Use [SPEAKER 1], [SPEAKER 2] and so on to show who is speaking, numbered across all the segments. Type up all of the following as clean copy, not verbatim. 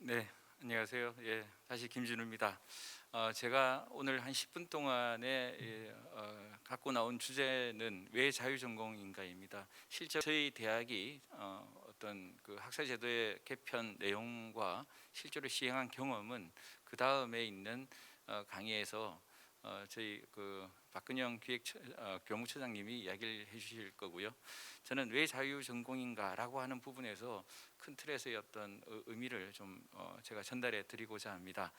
[SPEAKER 1] 네, 안녕하세요. 예, 다시 김진우입니다. 제가 오늘 한 10분 동안에 갖고 나온 주제는 왜 자유전공인가입니다. 실제 저희 대학이 어떤 그 학사제도의 개편 내용과 실제로 시행한 경험은 그 다음에 있는 강의에서 저희 그 박근영 교무처장님이 이야기를 해주실 거고요. 저는 왜 자유전공인가라고 하는 부분에서 큰 틀에서의 어떤 의미를 좀 제가 전달해 드리고자 합니다.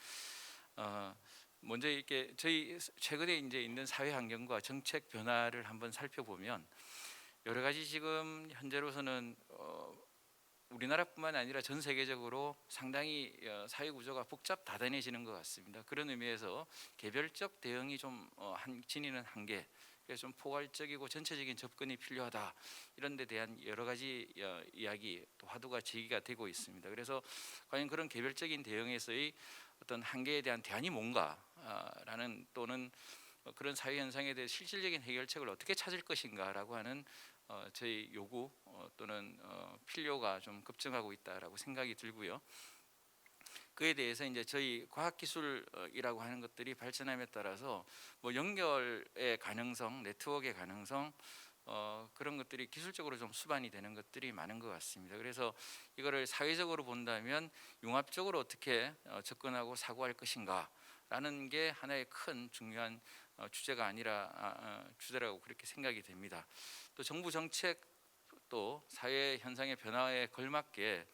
[SPEAKER 1] 먼저 이렇게 저희 최근에 이제 있는 사회 환경과 정책 변화를 한번 살펴보면 여러 가지 지금 현재로서는 우리나라뿐만 아니라 전 세계적으로 상당히 사회 구조가 복잡다단해지는 것 같습니다. 그런 의미에서 개별적 대응이 좀 지니는 한계, 그래서 좀 포괄적이고 전체적인 접근이 필요하다, 이런 데 대한 여러 가지 이야기 또 화두가 제기가 되고 있습니다. 그래서 과연 그런 개별적인 대응에서의 어떤 한계에 대한 대안이 뭔가라는, 또는 그런 사회 현상에 대해 실질적인 해결책을 어떻게 찾을 것인가라고 하는 저희 요구 또는 필요가 좀 급증하고 있다라고 생각이 들고요. 그에 대해서 이제 저희 과학기술이라고 하는 것들이 발전함에 따라서 뭐 연결의 가능성, 네트워크의 가능성, 그런 것들이 기술적으로 좀 수반이 되는 것들이 많은 것 같습니다. 그래서 이거를 사회적으로 본다면 융합적으로 어떻게 접근하고 사고할 것인가라는 게 하나의 큰 중요한 주제가 아니라 주제라고 그렇게 생각이 됩니다. 또 정부 정책, 또 사회 현상의 변화에 걸맞게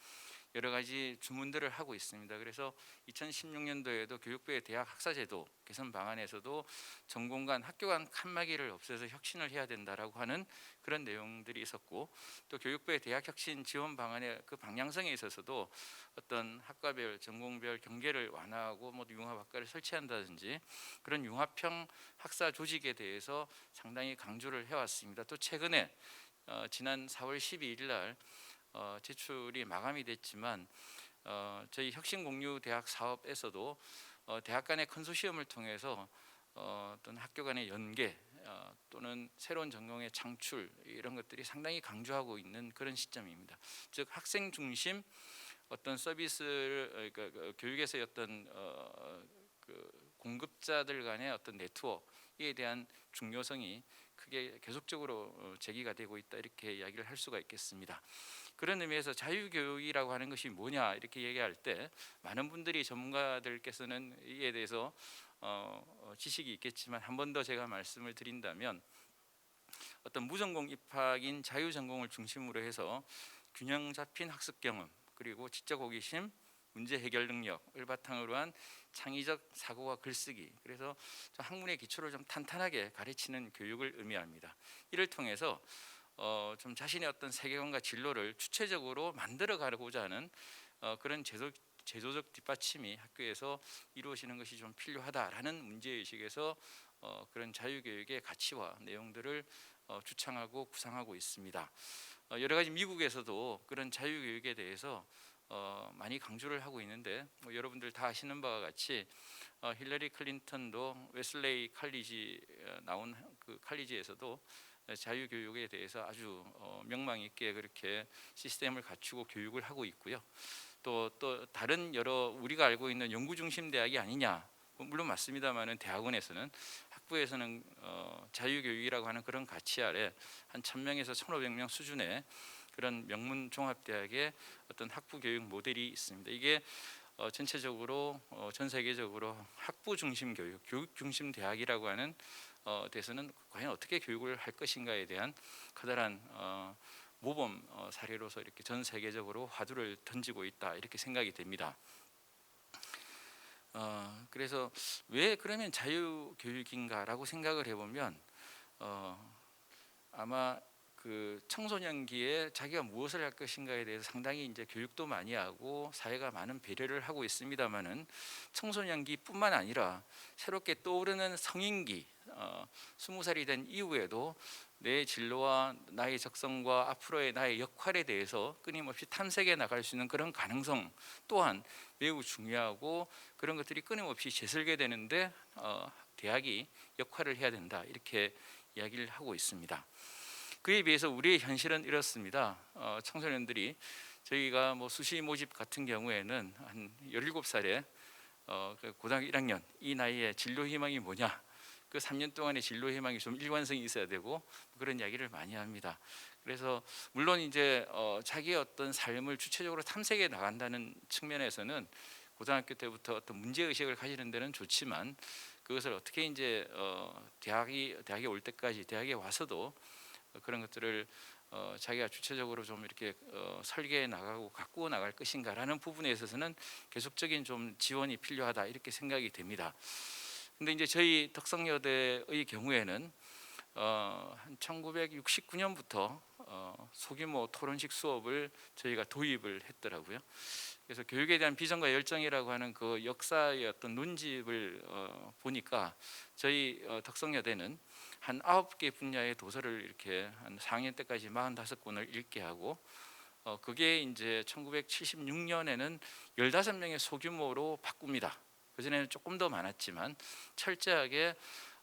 [SPEAKER 1] 여러 가지 주문들을 하고 있습니다. 그래서 2016년도에도 교육부의 대학 학사제도 개선 방안에서도 전공 간 학교 간 칸막이를 없애서 혁신을 해야 된다라고 하는 그런 내용들이 있었고, 또 교육부의 대학 혁신 지원 방안의 그 방향성에 있어서도 어떤 학과별 전공별 경계를 완화하고 뭐 융합 학과를 설치한다든지 그런 융합형 학사 조직에 대해서 상당히 강조를 해왔습니다. 또 최근에 지난 4월 12일 날 제출이 마감이 됐지만 저희 혁신공유대학 사업에서도 대학 간의 컨소시엄을 통해서 어떤 학교 간의 연계 또는 새로운 전공의 창출, 이런 것들이 상당히 강조하고 있는 그런 시점입니다. 즉 학생 중심 어떤 서비스를, 그러니까 교육에서의 어떤 그 공급자들 간의 어떤 네트워크에 대한 중요성이 크게 계속적으로 제기가 되고 있다, 이렇게 이야기를 할 수가 있겠습니다. 그런 의미에서 자유교육이라고 하는 것이 뭐냐 이렇게 얘기할 때 많은 분들이, 전문가들께서는 이에 대해서 지식이 있겠지만 한 번 더 제가 말씀을 드린다면, 어떤 무전공 입학인 자유전공을 중심으로 해서 균형 잡힌 학습 경험, 그리고 지적 호기심, 문제 해결 능력을 바탕으로 한 창의적 사고와 글쓰기, 그래서 학문의 기초를 좀 탄탄하게 가르치는 교육을 의미합니다. 이를 통해서 좀 자신의 어떤 세계관과 진로를 주체적으로 만들어 가고자 하는 그런 제도적 뒷받침이 학교에서 이루어지는 것이 좀 필요하다라는 문제의식에서 그런 자유교육의 가치와 내용들을 주창하고 구상하고 있습니다. 여러 가지 미국에서도 그런 자유교육에 대해서 많이 강조를 하고 있는데, 여러분들 다 아시는 바와 같이 힐러리 클린턴도 웨슬레이 칼리지 나온 그 칼리지에서도 자유교육에 대해서 아주 명망 있게 그렇게 시스템을 갖추고 교육을 하고 있고요. 또 다른 여러 우리가 알고 있는 연구 중심 대학이 아니냐, 물론 맞습니다만은 대학원에서는, 학부에서는 자유교육이라고 하는 그런 가치 아래 한 1000명에서 1500명 수준의 그런 명문 종합대학의 어떤 학부 교육 모델이 있습니다. 이게 전체적으로 전 세계적으로 학부 중심 교육, 교육 중심 대학이라고 하는 데서는 과연 어떻게 교육을 할 것인가에 대한 커다란 모범 사례로서 이렇게 전 세계적으로 화두를 던지고 있다, 이렇게 생각이 됩니다. 그래서 왜 그러면 자유교육인가라고 생각을 해보면 아마 그 청소년기에 자기가 무엇을 할 것인가에 대해서 상당히 이제 교육도 많이 하고 사회가 많은 배려를 하고 있습니다만은, 청소년기뿐만 아니라 새롭게 떠오르는 성인기, 20살이 된 이후에도 내 진로와 나의 적성과 앞으로의 나의 역할에 대해서 끊임없이 탐색해 나갈 수 있는 그런 가능성 또한 매우 중요하고, 그런 것들이 끊임없이 재설계되는데 대학이 역할을 해야 된다, 이렇게 이야기를 하고 있습니다. 그에 비해서 우리의 현실은 이렇습니다. 청소년들이 저희가 뭐 수시 모집 같은 경우에는 한 17살에 그 고등학교 1학년 이 나이에 진로 희망이 뭐냐, 그 3년 동안의 진로 희망이 좀 일관성이 있어야 되고 그런 이야기를 많이 합니다. 그래서 물론 이제 자기의 어떤 삶을 주체적으로 탐색해 나간다는 측면에서는 고등학교 때부터 어떤 문제 의식을 가지는 데는 좋지만, 그것을 어떻게 이제 대학에 올 때까지, 대학에 와서도 그런 것들을 자기가 주체적으로 좀 이렇게 설계해 나가고 가꾸어 나갈 것인가라는 부분에 있어서는 계속적인 좀 지원이 필요하다, 이렇게 생각이 됩니다. 근데 이제 저희 덕성여대의 경우에는 한 1969년부터 소규모 토론식 수업을 저희가 도입을 했더라고요. 그래서 교육에 대한 비전과 열정이라고 하는 그 역사의 어떤 논집을 보니까 저희 덕성여대는 한 9개 분야의 도서를 이렇게 한 4학년 때까지 45권을 읽게 하고, 그게 이제 1976년에는 15명의 소규모로 바꿉니다. 그전에는 조금 더 많았지만 철저하게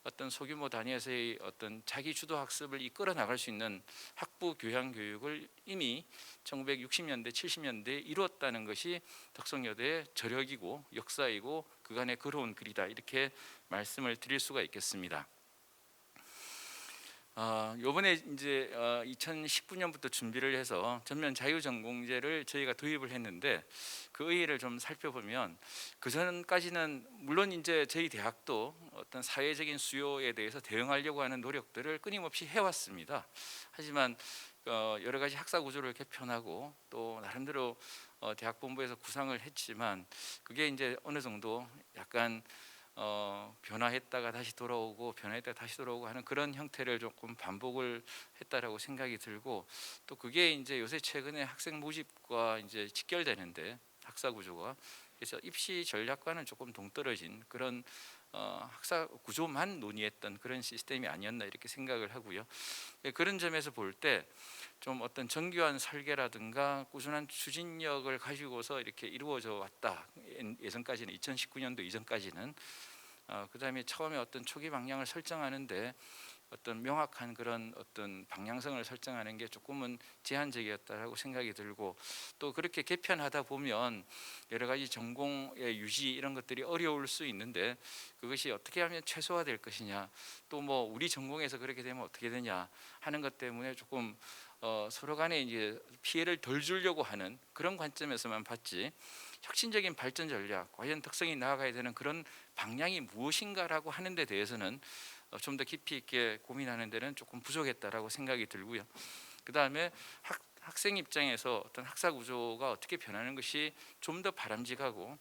[SPEAKER 1] 어떤 소규모 단위에서의 어떤 자기 주도 학습을 이끌어 나갈 수 있는 학부 교양 교육을 이미 1960년대 70년대에 이루었다는 것이 덕성여대의 저력이고 역사이고 그간의 걸어온 글이다, 이렇게 말씀을 드릴 수가 있겠습니다. 요번에 이제 2019년부터 준비를 해서 전면 자유전공제를 저희가 도입을 했는데, 그 의의를 좀 살펴보면 그 전까지는 물론 이제 저희 대학도 어떤 사회적인 수요에 대해서 대응하려고 하는 노력들을 끊임없이 해왔습니다. 하지만 여러 가지 학사 구조를 개편하고 또 나름대로 대학 본부에서 구상을 했지만, 그게 이제 어느 정도 약간 변화했다가 다시 돌아오고 변화했다가 다시 돌아오고 하는 그런 형태를 조금 반복을 했다라고 생각이 들고, 또 그게 이제 요새 최근에 학생 모집과 이제 직결되는데 학사 구조가, 그래서 입시 전략과는 조금 동떨어진 그런 학사 구조만 논의했던 그런 시스템이 아니었나, 이렇게 생각을 하고요. 그런 점에서 볼 때 좀 어떤 정교한 설계라든가 꾸준한 추진력을 가지고서 이렇게 이루어져 왔다. 예전까지는 2019년도 이전까지는 그다음에 처음에 어떤 초기 방향을 설정하는데 어떤 명확한 그런 어떤 방향성을 설정하는 게 조금은 제한적이었다라고 생각이 들고, 또 그렇게 개편하다 보면 여러 가지 전공의 유지 이런 것들이 어려울 수 있는데 그것이 어떻게 하면 최소화될 것이냐, 또 뭐 우리 전공에서 그렇게 되면 어떻게 되냐 하는 것 때문에 조금 서로 간에 이제 피해를 덜 주려고 하는 그런 관점에서만 봤지, 혁신적인 발전 전략, 과연 덕성이 나아가야 되는 그런 방향이 무엇인가라고 하는 데 대해서는 좀 더 깊이 있게 고민하는 데는 조금 부족했다라고 생각이 들고요. 그 다음에 학생 입장에서 어떤 학사 구조가 어떻게 변하는 것이 좀 더 바람직하고,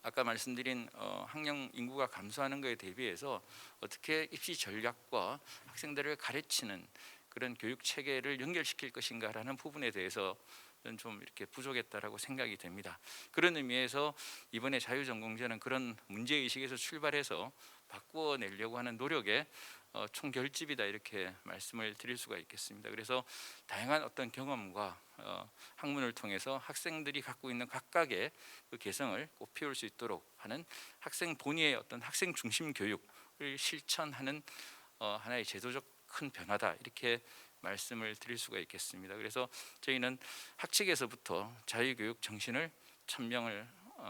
[SPEAKER 1] 아까 말씀드린 학령 인구가 감소하는 것에 대비해서 어떻게 입시 전략과 학생들을 가르치는 그런 교육 체계를 연결시킬 것인가라는 부분에 대해서 좀 이렇게 부족했다라고 생각이 됩니다. 그런 의미에서 이번에 자유전공제는 그런 문제의식에서 출발해서 바꾸어 내려고 하는 노력의 총결집이다, 이렇게 말씀을 드릴 수가 있겠습니다. 그래서 다양한 어떤 경험과 학문을 통해서 학생들이 갖고 있는 각각의 그 개성을 꽃피울 수 있도록 하는 학생 본위의 어떤 학생 중심 교육을 실천하는 하나의 제도적 큰 변화다, 이렇게 말씀을 드릴 수가 있겠습니다. 그래서 저희는 학칙에서부터 자유교육 정신을 천명을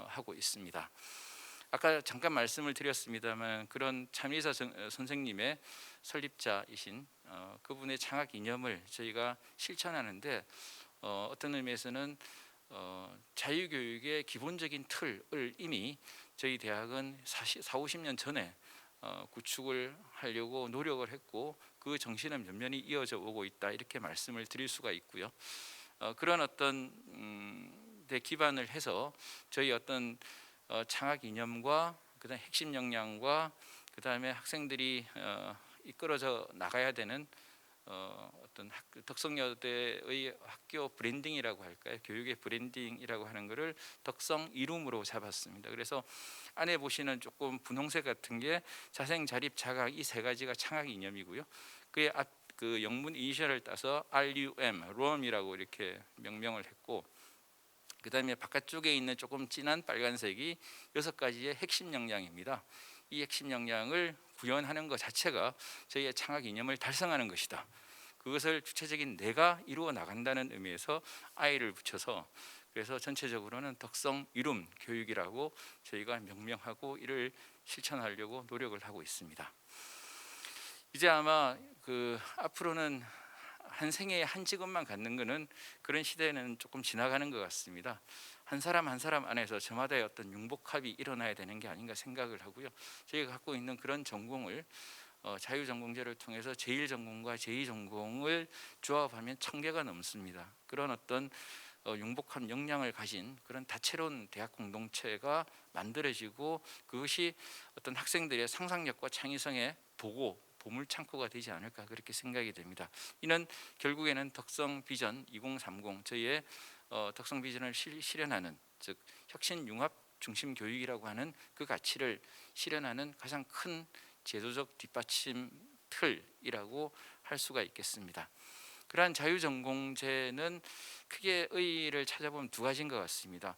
[SPEAKER 1] 하고 있습니다. 아까 잠깐 말씀을 드렸습니다만 그런 참의사 선생님의 설립자이신 그분의 창학 이념을 저희가 실천하는데 어떤 의미에서는 자유교육의 기본적인 틀을 이미 저희 대학은 40-50년 전에 구축을 하려고 노력을 했고, 그 정신은 면면히 이어져 오고 있다, 이렇게 말씀을 드릴 수가 있고요. 그런 어떤 데 기반을 해서 저희 어떤 창학 이념과 그다음 핵심 역량과 그다음에 학생들이 이끌어져 나가야 되는 어떤 덕성여대의 학교 브랜딩이라고 할까요? 교육의 브랜딩이라고 하는 것을 덕성 이름으로 잡았습니다. 그래서 안에 보시는 조금 분홍색 같은 게 자생, 자립, 자각, 이 세 가지가 창학 이념이고요. 그의 앞 그 영문 이니셜을 따서 RUM이라고 이렇게 명명을 했고, 그 다음에 바깥쪽에 있는 조금 진한 빨간색이 6가지의 핵심 역량입니다. 이 핵심 역량을 구현하는 것 자체가 저희의 창학 이념을 달성하는 것이다. 그것을 주체적인 내가 이루어 나간다는 의미에서 I를 붙여서, 그래서 전체적으로는 덕성 이룸 교육이라고 저희가 명명하고 이를 실천하려고 노력을 하고 있습니다. 이제 아마 앞으로는 한 생에 한 직업만 갖는 것은 그런 시대는 조금 지나가는 것 같습니다. 한 사람 한 사람 안에서 저마다의 어떤 융복합이 일어나야 되는 게 아닌가 생각을 하고요. 저희가 갖고 있는 그런 전공을 자유전공제를 통해서 제1전공과 제2전공을 조합하면 1000개가 넘습니다. 그런 어떤 융복한 역량을 가진 그런 다채로운 대학 공동체가 만들어지고, 그것이 어떤 학생들의 상상력과 창의성의 보물 창고가 되지 않을까, 그렇게 생각이 됩니다. 이는 결국에는 덕성 비전 2030, 저희의 덕성 비전을 실현하는, 즉 혁신 융합 중심 교육이라고 하는 그 가치를 실현하는 가장 큰 제도적 뒷받침 틀이라고 할 수가 있겠습니다. 그러한 자유전공제는 크게 의의를 찾아보면 두 가지인 것 같습니다.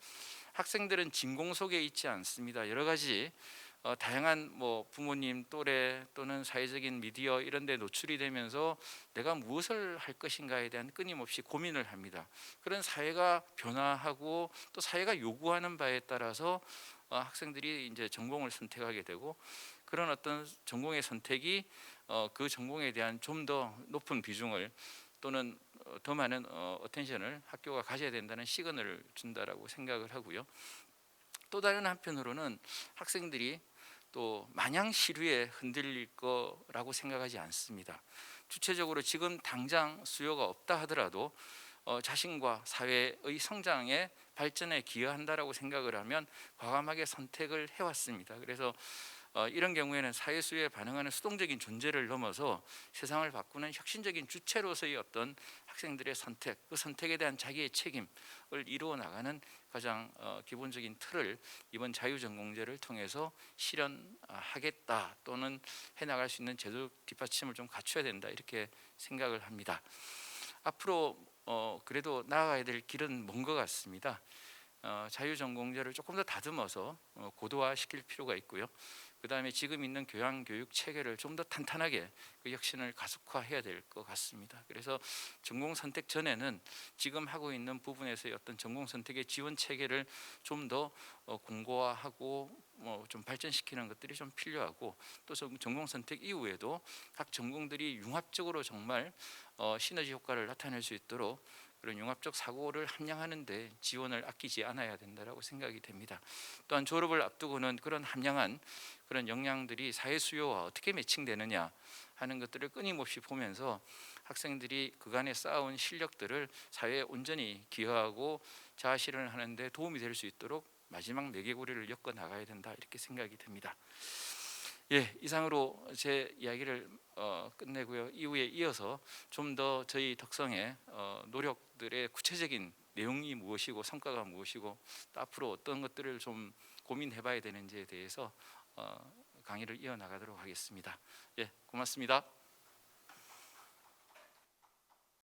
[SPEAKER 1] 학생들은 진공 속에 있지 않습니다. 여러 가지 다양한 부모님 또래 또는 사회적인 미디어 이런 데 노출이 되면서 내가 무엇을 할 것인가에 대한 끊임없이 고민을 합니다. 그런 사회가 변화하고 또 사회가 요구하는 바에 따라서 학생들이 이제 전공을 선택하게 되고, 그런 어떤 전공의 선택이 그 전공에 대한 좀 더 높은 비중을 또는 더 많은 어텐션을 학교가 가져야 된다는 시그널을 준다라고 생각을 하고요. 또 다른 한편으로는 학생들이 또 마냥 시류에 흔들릴 거라고 생각하지 않습니다. 주체적으로 지금 당장 수요가 없다 하더라도 자신과 사회의 성장에 발전에 기여한다라고 생각을 하면 과감하게 선택을 해왔습니다. 그래서 이런 경우에는 사회 수요에 반응하는 수동적인 존재를 넘어서 세상을 바꾸는 혁신적인 주체로서의 어떤 학생들의 선택, 그 선택에 대한 자기의 책임을 이루어 나가는 가장 기본적인 틀을 이번 자유전공제를 통해서 실현하겠다, 또는 해나갈 수 있는 제도 뒷받침을 좀 갖춰야 된다, 이렇게 생각을 합니다. 앞으로 그래도 나아가야 될 길은 먼 것 같습니다. 자유전공제를 조금 더 다듬어서 고도화시킬 필요가 있고요. 그 다음에 지금 있는 교양 교육 체계를 좀 더 탄탄하게 그 혁신을 가속화해야 될 것 같습니다. 그래서 전공 선택 전에는 지금 하고 있는 부분에서의 어떤 전공 선택의 지원 체계를 좀 더 공고화하고 좀 발전시키는 것들이 좀 필요하고, 또 전공 선택 이후에도 각 전공들이 융합적으로 정말 시너지 효과를 나타낼 수 있도록 그런 융합적 사고를 함양하는 데 지원을 아끼지 않아야 된다고 생각이 됩니다. 또한 졸업을 앞두고는 그런 함양한 그런 역량들이 사회 수요와 어떻게 매칭되느냐 하는 것들을 끊임없이 보면서 학생들이 그간에 쌓아온 실력들을 사회에 온전히 기여하고 자아실현을 하는 데 도움이 될 수 있도록 마지막 매개고리를 엮어 나가야 된다, 이렇게 생각이 됩니다. 이상으로 제 이야기를 끝내고요. 이후에 이어서 좀 더 저희 덕성의 노력들의 구체적인 내용이 무엇이고 성과가 무엇이고 또 앞으로 어떤 것들을 좀 고민해봐야 되는지에 대해서 강의를 이어나가도록 하겠습니다. 고맙습니다.